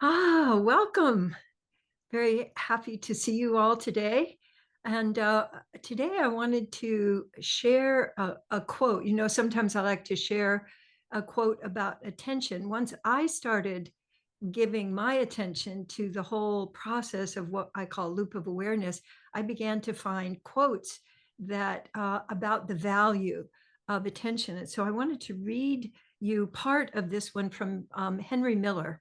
Welcome. Very happy to see you all today. And today I wanted to share a quote. Sometimes I like to share a quote about attention. Once I started giving my attention to the whole process of what I call loop of awareness, I began to find quotes that about the value of attention. And so I wanted to read you part of this one from Henry Miller,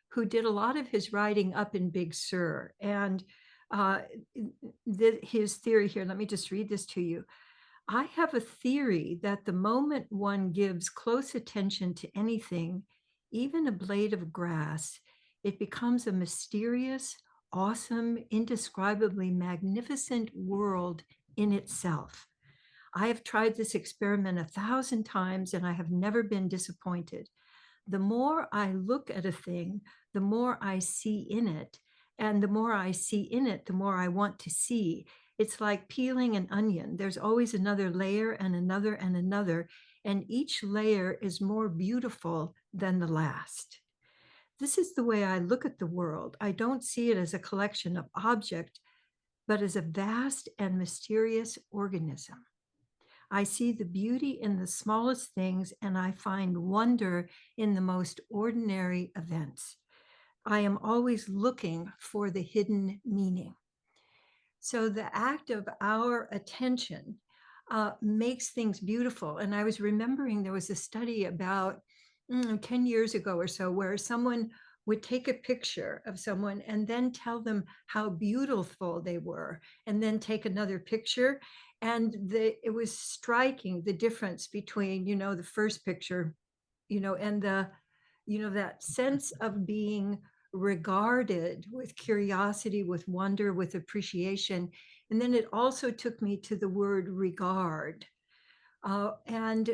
who did a lot of his writing up in Big Sur. And uh, his theory here, let me just read this to you. I have a theory that the moment one gives close attention to anything, even a blade of grass, it becomes a mysterious, awesome, indescribably magnificent world in itself. I have tried this experiment 1,000 times and I have never been disappointed. The more I look at a thing, the more I see in it. And the more I see in it, the more I want to see. It's like peeling an onion. There's always another layer and another and another, and each layer is more beautiful than the last. This is the way I look at the world. I don't see it as a collection of objects, but as a vast and mysterious organism. I see the beauty in the smallest things, and I find wonder in the most ordinary events. I am always looking for the hidden meaning. So the act of our attention makes things beautiful. And I was remembering there was a study about 10 years ago or so where someone would take a picture of someone and then tell them how beautiful they were, and then take another picture. And it was striking the difference between, the first picture, and that sense of being regarded with curiosity, with wonder, with appreciation. And then it also took me to the word regard. And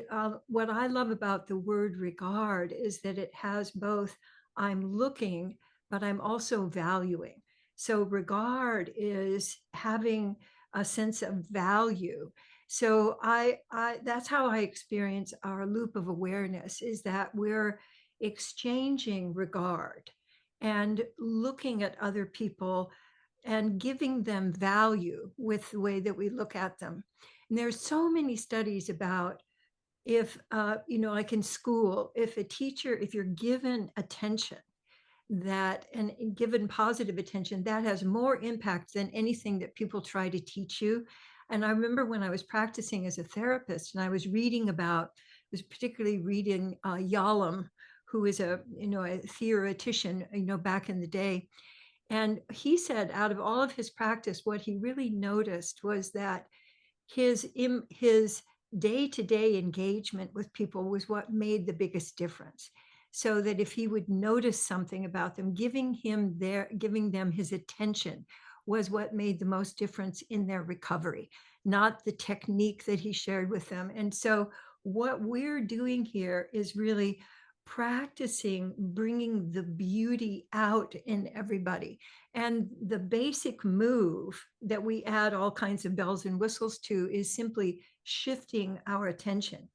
what I love about the word regard is that it has both I'm looking, but I'm also valuing. So regard is having a sense of value. So I that's how I experience our loop of awareness, is that we're exchanging regard and looking at other people and giving them value with the way that we look at them. And there's so many studies about, if like in school, if a teacher, if you're given attention, that and given positive attention, that has more impact than anything that people try to teach you. And I remember when I was practicing as a therapist and I was reading about, was particularly reading Yalom, who is a theoretician, back in the day. And he said out of all of his practice, what he really noticed was that his day-to-day engagement with people was what made the biggest difference. So that if he would notice something about them, giving them his attention was what made the most difference in their recovery, not the technique that he shared with them. And so what we're doing here is really practicing bringing the beauty out in everybody. And the basic move that we add all kinds of bells and whistles to is simply shifting our attention.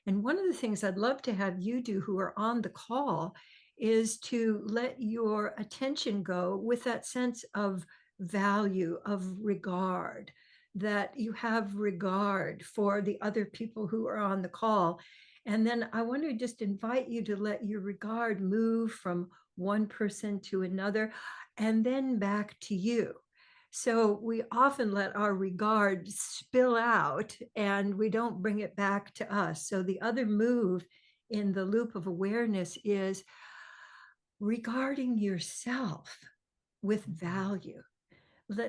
And one of the things I'd love to have you do, who are on the call, is to let your attention go with that sense of value, of regard, that you have regard for the other people who are on the call. And then I want to just invite you to let your regard move from one person to another and then back to you. So we often let our regard spill out and we don't bring it back to us. So the other move in the loop of awareness is regarding yourself with value.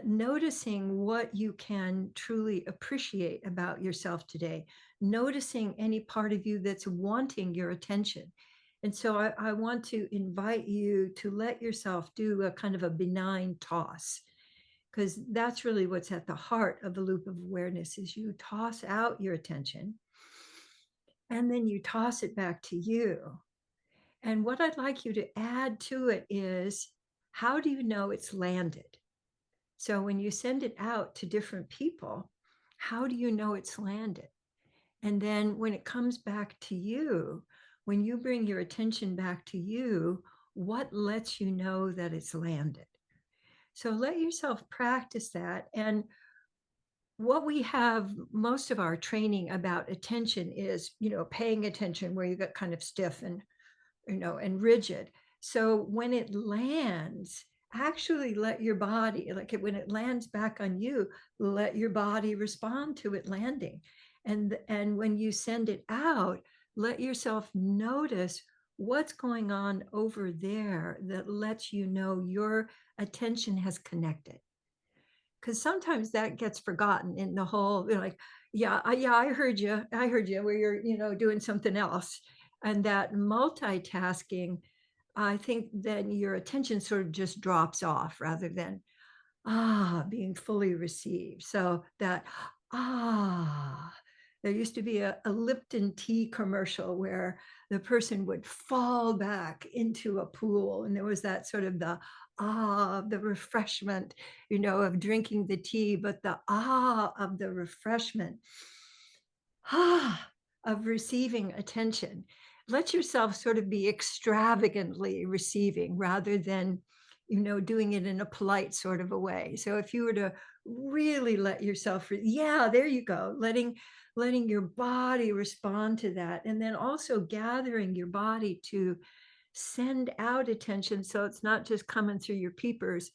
Noticing what you can truly appreciate about yourself today, noticing any part of you that's wanting your attention. And so I want to invite you to let yourself do a kind of a benign toss, because that's really what's at the heart of the loop of awareness, is you toss out your attention and then you toss it back to you. And what I'd like you to add to it is, how do you know it's landed? So when you send it out to different people, how do you know it's landed? And then when it comes back to you, when you bring your attention back to you, what lets you know that it's landed. So let yourself practice that. And what we have most of our training about attention is, paying attention where you get kind of stiff and and rigid. So when it lands, actually let your body, like when it lands back on you, let your body respond to it landing. And when you send it out, let yourself notice what's going on over there that lets you know your attention has connected. Because sometimes that gets forgotten in the whole, like, yeah, I heard you, where you're, doing something else. And that multitasking, I think then your attention sort of just drops off rather than being fully received. So that, ah, there used to be a Lipton tea commercial where the person would fall back into a pool, and there was that sort of the refreshment, of drinking the tea, but the of the refreshment, of receiving attention. Let yourself sort of be extravagantly receiving rather than, doing it in a polite sort of a way. So if you were to really let yourself, yeah, there you go, letting your body respond to that, and then also gathering your body to send out attention so it's not just coming through your peepers,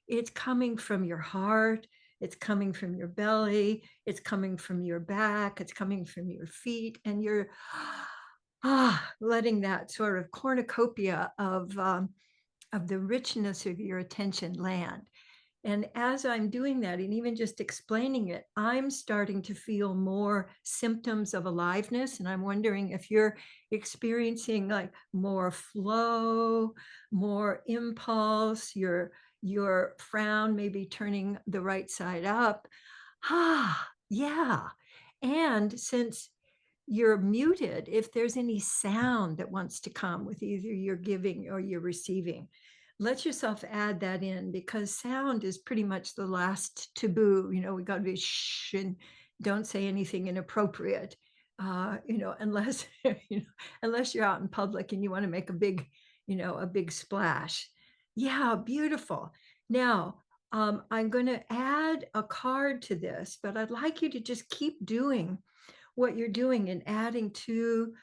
it's coming from your heart, it's coming from your belly, it's coming from your back, it's coming from your feet, and you're letting that sort of cornucopia of the richness of your attention land. And as I'm doing that, and even just explaining it, I'm starting to feel more symptoms of aliveness. And I'm wondering if you're experiencing like more flow, more impulse, your frown maybe turning the right side up. Yeah. And since you're muted, if there's any sound that wants to come with either your giving or your receiving, let yourself add that in, because sound is pretty much the last taboo. We got to be shh and don't say anything inappropriate, unless unless you're out in public and you want to make a big splash. Yeah, beautiful. Now, I'm going to add a card to this, but I'd like you to just keep doing what you're doing and adding to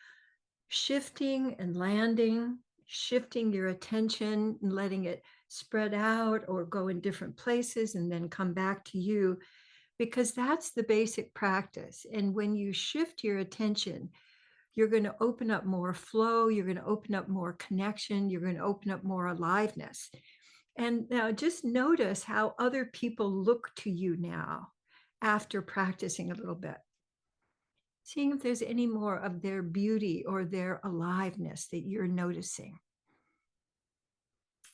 shifting and landing, shifting your attention and letting it spread out or go in different places and then come back to you, because that's the basic practice. And when you shift your attention, you're going to open up more flow, you're going to open up more connection, you're going to open up more aliveness. And now just notice how other people look to you now after practicing a little bit, seeing if there's any more of their beauty or their aliveness that you're noticing.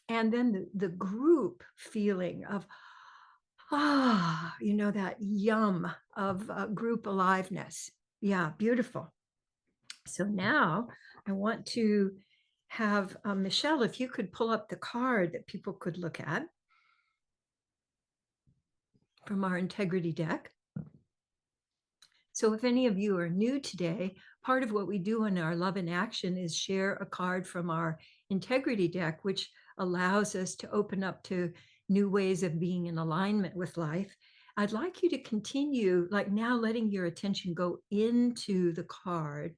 And then the group feeling of, that yum of group aliveness. Yeah, beautiful. So now I want to have Michelle, if you could pull up the card that people could look at from our integrity deck. So if any of you are new today, part of what we do in our Love in Action is share a card from our integrity deck, which allows us to open up to new ways of being in alignment with life. I'd like you to continue, like now, letting your attention go into the card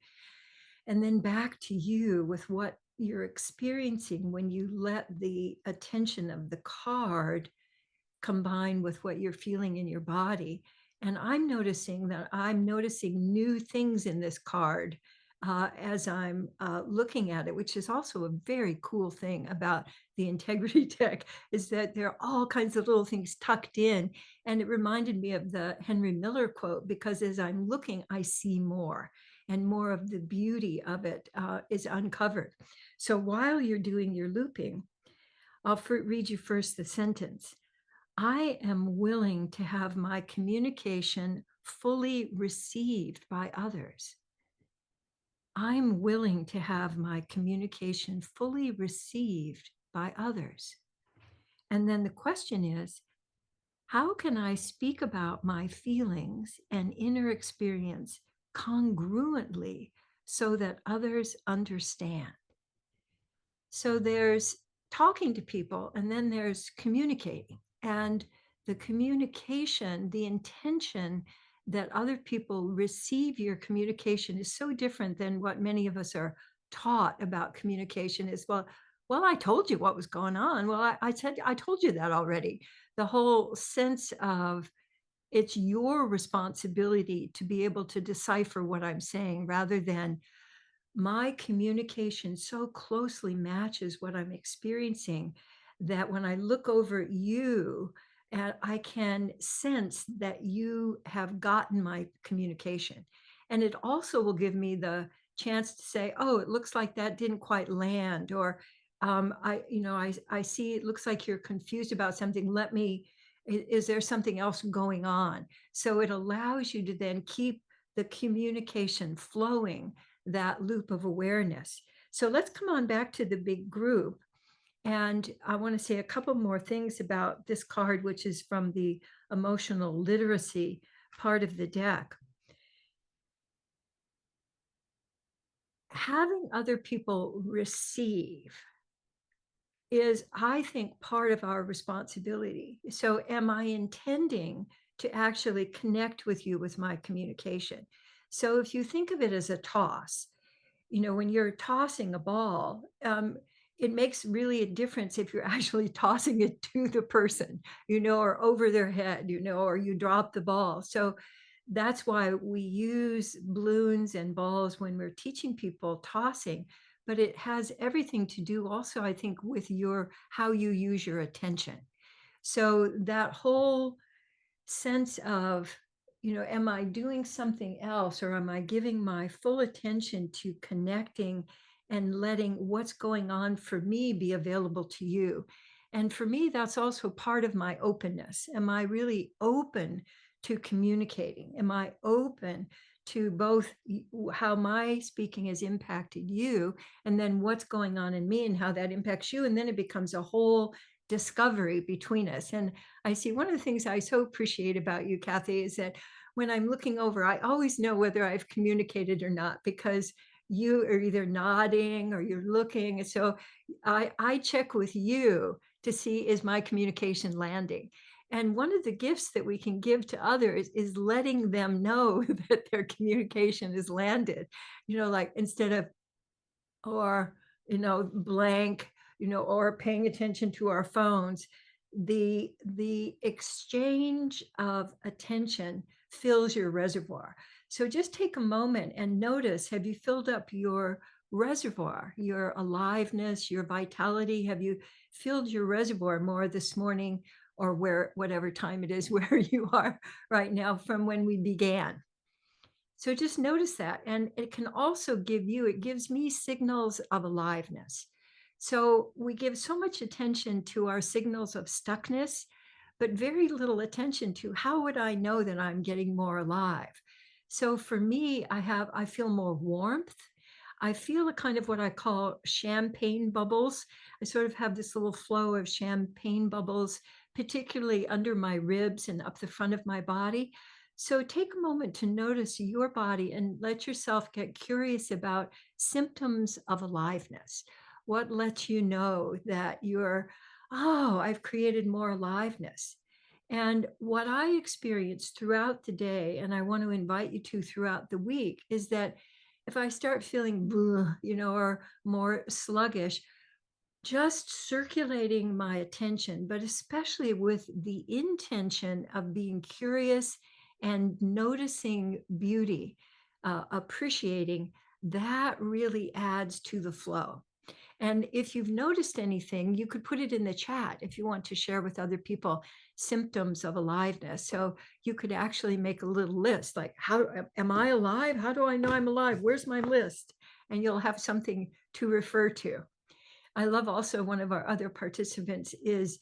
and then back to you with what you're experiencing when you let the attention of the card combine with what you're feeling in your body. And I'm noticing new things in this card as I'm looking at it, which is also a very cool thing about the integrity deck, is that there are all kinds of little things tucked in. And it reminded me of the Henry Miller quote, because as I'm looking, I see more, and more of the beauty of it is uncovered. So while you're doing your looping, I'll read you first the sentence. I am willing to have my communication fully received by others. I'm willing to have my communication fully received by others. And then the question is, how can I speak about my feelings and inner experience congruently so that others understand? So there's talking to people, and then there's communicating. And the communication, the intention that other people receive your communication is so different than what many of us are taught about communication is, well, I told you what was going on. Well, I said, I told you that already. The whole sense of it's your responsibility to be able to decipher what I'm saying rather than my communication so closely matches what I'm experiencing that when I look over at you, I can sense that you have gotten my communication. And it also will give me the chance to say, oh, it looks like that didn't quite land, or I see it looks like you're confused about something. Is there something else going on? So it allows you to then keep the communication flowing, that loop of awareness. So let's come on back to the big group. And I want to say a couple more things about this card, which is from the emotional literacy part of the deck. Having other people receive is, I think, part of our responsibility. So, am I intending to actually connect with you with my communication? So, if you think of it as a toss, when you're tossing a ball, it makes really a difference if you're actually tossing it to the person, or over their head, or you drop the ball. So that's why we use balloons and balls when we're teaching people tossing, but it has everything to do also, I think, with how you use your attention. So that whole sense of, am I doing something else, or am I giving my full attention to connecting and letting what's going on for me be available to you? And for me, that's also part of my openness. Am I really open to communicating? Am I open to both how my speaking has impacted you, and then what's going on in me and how that impacts you? And then it becomes a whole discovery between us. And I see one of the things I so appreciate about you, Kathy, is that when I'm looking over, I always know whether I've communicated or not because you are either nodding or you're looking. So I check with you to see, is my communication landing? And one of the gifts that we can give to others is letting them know that their communication is landed, like instead of, or blank, or paying attention to our phones, the exchange of attention fills your reservoir. So just take a moment and notice, have you filled up your reservoir, your aliveness, your vitality? Have you filled your reservoir more this morning, or whatever time it is where you are right now from when we began? So just notice that. And it can also it gives me signals of aliveness. So we give so much attention to our signals of stuckness, but very little attention to how would I know that I'm getting more alive? So for me, I feel more warmth. I feel a kind of what I call champagne bubbles. I sort of have this little flow of champagne bubbles, particularly under my ribs and up the front of my body. So take a moment to notice your body and let yourself get curious about symptoms of aliveness. What lets you know that oh, I've created more aliveness? And what I experience throughout the day, and I want to invite you to throughout the week, is that if I start feeling, "Bleh," or more sluggish, just circulating my attention, but especially with the intention of being curious and noticing beauty, appreciating, that really adds to the flow. And if you've noticed anything, you could put it in the chat if you want to share with other people symptoms of aliveness. So you could actually make a little list like, how am I alive? How do I know I'm alive? Where's my list? And you'll have something to refer to. I love also one of our other participants is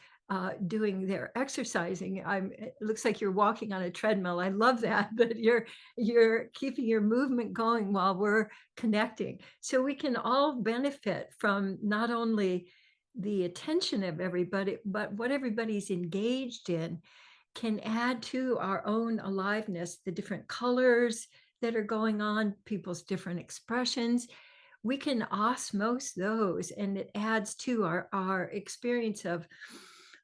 doing their exercising. It looks like you're walking on a treadmill. I love that, but you're keeping your movement going while we're connecting. So we can all benefit from not only the attention of everybody, but what everybody's engaged in can add to our own aliveness, the different colors that are going on, people's different expressions. we can osmose those, and it adds to our experience of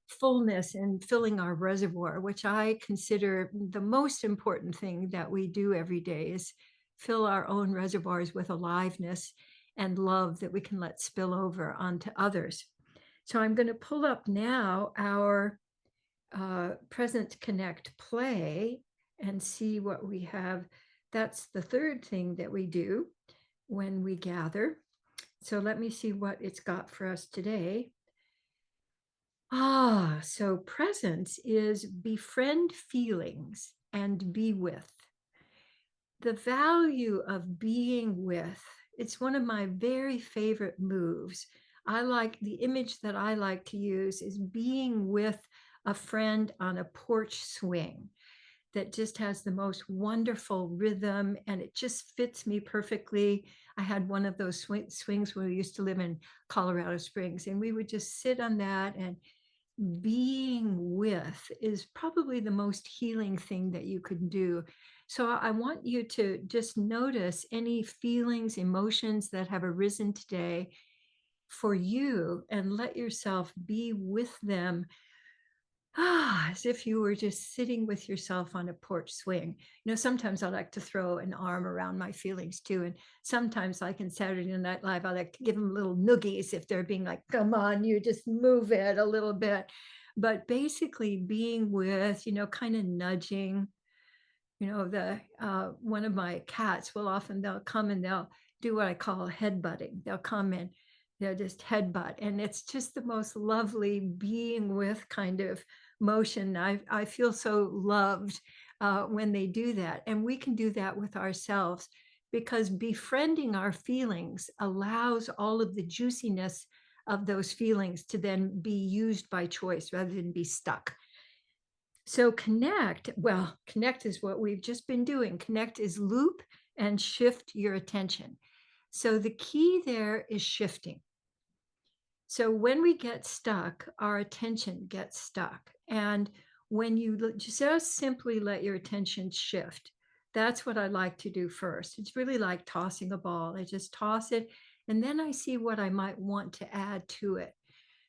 fullness and filling our reservoir, which I consider the most important thing that we do every day is fill our own reservoirs with aliveness and love that we can let spill over onto others. So I'm going to pull up now our Present Connect play and see what we have. That's the third thing that we do when we gather. So let me see what it's got for us today. So presence is befriend feelings and be with. The value of being with, it's one of my very favorite moves. I like the image that I like to use is being with a friend on a porch swing that just has the most wonderful rhythm and it just fits me perfectly. I had one of those swings when we used to live in Colorado Springs, and we would just sit on that, and being with is probably the most healing thing that you could do. So I want you to just notice any feelings, emotions that have arisen today for you and let yourself be with them. As if you were just sitting with yourself on a porch swing. Sometimes I like to throw an arm around my feelings too. And sometimes, like in Saturday Night Live, I like to give them little noogies if they're being like, come on, you just move it a little bit. But basically, being with, kind of nudging, the one of my cats will often, they'll come and they'll do what I call headbutting. They'll come and they'll just headbutt, and it's just the most lovely being with kind of motion. I feel so loved when they do that, and we can do that with ourselves, because befriending our feelings allows all of the juiciness of those feelings to then be used by choice rather than be stuck. So connect is what we've just been doing. Connect is loop and shift your attention. So the key there is shifting. So when we get stuck, our attention gets stuck. And when you just simply let your attention shift, that's what I like to do first. It's really like tossing a ball. I just toss it, and then I see what I might want to add to it.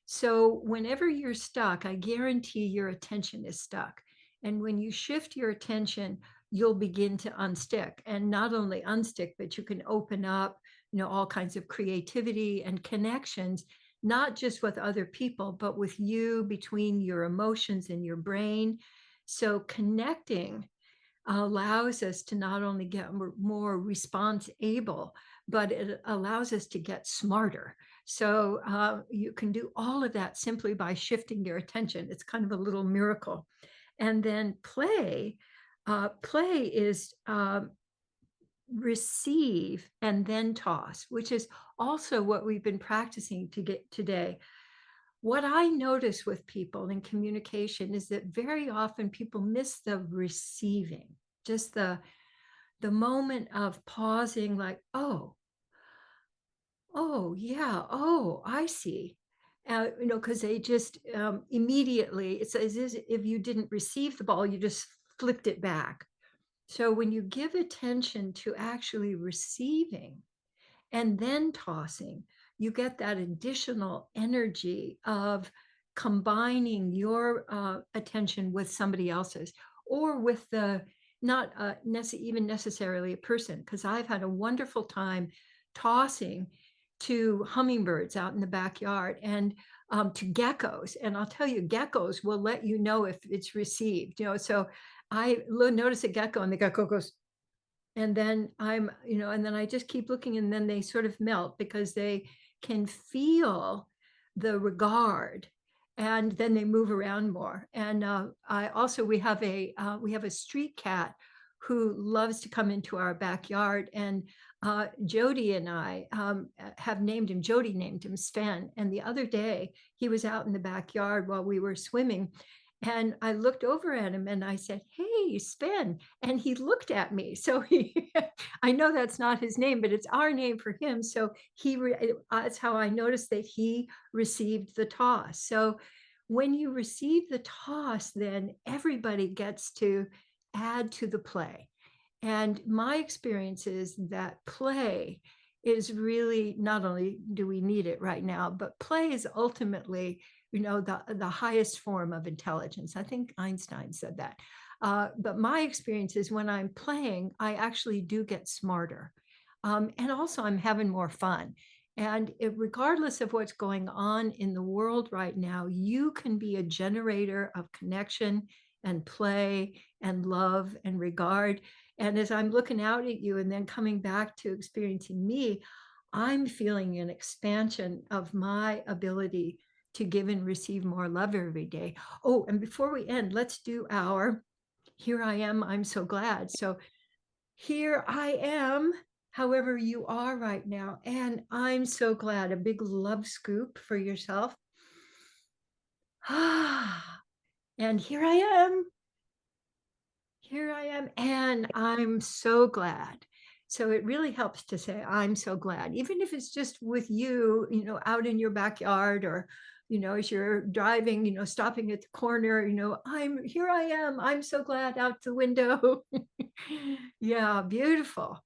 So whenever you're stuck, I guarantee your attention is stuck. And when you shift your attention, you'll begin to unstick, and not only unstick, but you can open up, all kinds of creativity and connections, not just with other people, but with you, between your emotions and your brain. So connecting allows us to not only get more response able, but it allows us to get smarter. So you can do all of that simply by shifting your attention. It's kind of a little miracle. And then play is receive and then toss, which is also what we've been practicing to get today. What I notice with people in communication is that very often people miss the receiving, just the moment of pausing, like, oh yeah, oh, I see. Because they just immediately, it's as if you didn't receive the ball, you just flipped it back. So when you give attention to actually receiving and then tossing, you get that additional energy of combining your attention with somebody else's, or with the not even necessarily a person, because I've had a wonderful time tossing to hummingbirds out in the backyard, and to geckos. And I'll tell you, geckos will let you know if it's received. So I notice a gecko, and the gecko goes, and then and then I just keep looking, and then they sort of melt because they can feel the regard, and then they move around more. And I also, we have a street cat who loves to come into our backyard, and Jody and I have named him. Jody named him Sven, and the other day he was out in the backyard while we were swimming, and I looked over at him and I said, "Hey, Sven." And he looked at me. So I know that's not his name, but it's our name for him. So that's how I noticed that he received the toss. So when you receive the toss, then everybody gets to add to the play. And my experience is that play is really, not only do we need it right now, but play is ultimately, the highest form of intelligence. I think Einstein said that. But my experience is when I'm playing, I actually do get smarter. And also, I'm having more fun. And regardless of what's going on in the world right now, you can be a generator of connection and play and love and regard. And as I'm looking out at you and then coming back to experiencing me, I'm feeling an expansion of my ability to give and receive more love every day. Oh, and before we end, let's do our here I am, I'm so glad. So here I am, however you are right now, and I'm so glad. A big love scoop for yourself. And here I am, and I'm so glad. So it really helps to say, I'm so glad, even if it's just with you, out in your backyard or, as you're driving, stopping at the corner, here I am. I'm so glad out the window. Yeah, beautiful.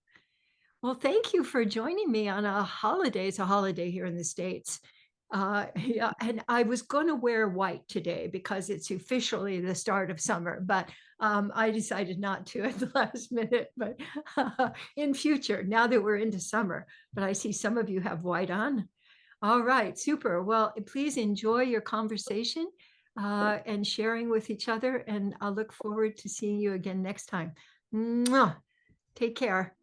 Well, thank you for joining me on a holiday. It's a holiday here in the States. Yeah, and I was going to wear white today because it's officially the start of summer, but I decided not to at the last minute. But in future, now that we're into summer, but I see some of you have white on. All right, super. Well, please enjoy your conversation and sharing with each other. And I'll look forward to seeing you again next time. Mwah. Take care.